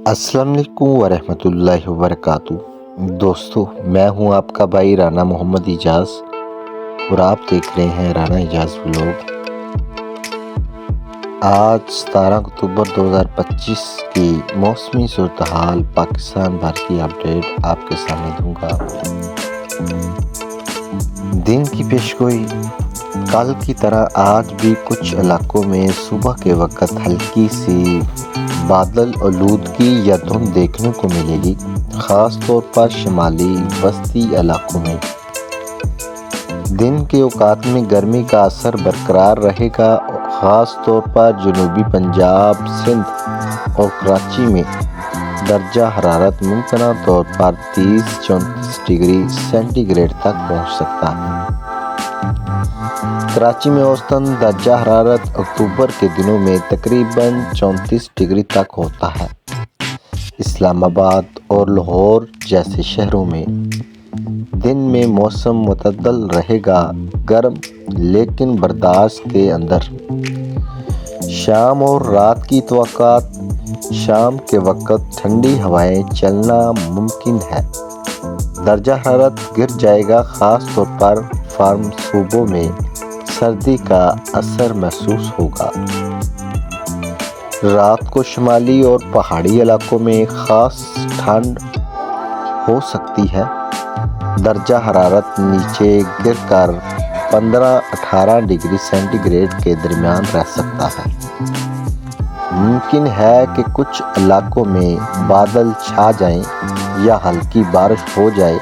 السلام علیکم ورحمۃ اللہ وبرکاتہ۔ دوستو، میں ہوں آپ کا بھائی رانا محمد اعجاز اور آپ دیکھ رہے ہیں رانا اعجاز ولاگ۔ آج 17 اکتوبر 2025 کی موسمی صورتحال پاکستان بھر کی اپڈیٹ آپ کے سامنے دوں گا۔ دن کی پیشگوئی: کل کی طرح آج بھی کچھ علاقوں میں صبح کے وقت ہلکی سی بادل آلودگی یا دھند دیکھنے کو ملے گی، خاص طور پر شمالی وسطی علاقوں میں۔ دن کے اوقات میں گرمی کا اثر برقرار رہے گا، خاص طور پر جنوبی پنجاب، سندھ اور کراچی میں درجہ حرارت ممکنہ طور پر 30-34 ڈگری سینٹی گریڈ تک پہنچ سکتا ہے۔ کراچی میں اوسطاً درجہ حرارت اکتوبر کے دنوں میں تقریباً 34 ڈگری تک ہوتا ہے۔ اسلام آباد اور لاہور جیسے شہروں میں دن میں موسم معتدل رہے گا، گرم لیکن برداشت کے اندر۔ شام اور رات کی توقعات: شام کے وقت ٹھنڈی ہوائیں چلنا ممکن ہے، درجہ حرارت گر جائے گا، خاص طور پر فارم صوبوں میں سردی کا اثر محسوس ہوگا۔ رات کو شمالی اور پہاڑی علاقوں میں خاص ٹھنڈ ہو سکتی ہے، درجہ حرارت نیچے گر کر 15-18 ڈگری سینٹی گریڈ کے درمیان رہ سکتا ہے۔ ممکن ہے کہ کچھ علاقوں میں بادل چھا جائیں یا ہلکی بارش ہو جائے،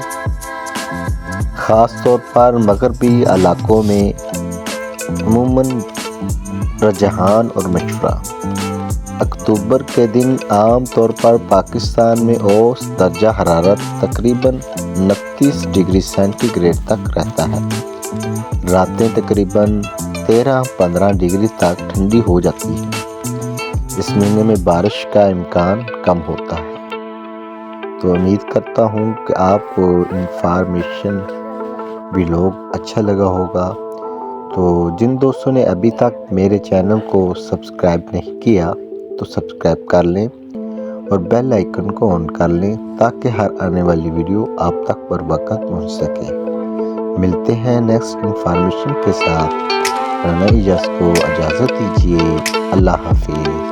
خاص طور پر مغربی علاقوں میں۔ عموماً رجحان اور مشورہ: اکتوبر کے دن عام طور پر پاکستان میں اوسط درجہ حرارت تقریباً 29 ڈگری سینٹی گریڈ تک رہتا ہے، راتیں تقریباً 13-15 ڈگری تک ٹھنڈی ہو جاتی ہیں۔ اس مہینے میں بارش کا امکان کم ہوتا ہے۔ تو امید کرتا ہوں کہ آپ کو انفارمیشن ولاگ اچھا لگا ہوگا۔ تو جن دوستوں نے ابھی تک میرے چینل کو سبسکرائب نہیں کیا تو سبسکرائب کر لیں اور بیل آئیکن کو آن کر لیں تاکہ ہر آنے والی ویڈیو آپ تک پر وقت پہنچ سکے۔ ملتے ہیں نیکسٹ انفارمیشن کے ساتھ۔ رانا اعجاز کو اجازت دیجیے۔ اللہ حافظ۔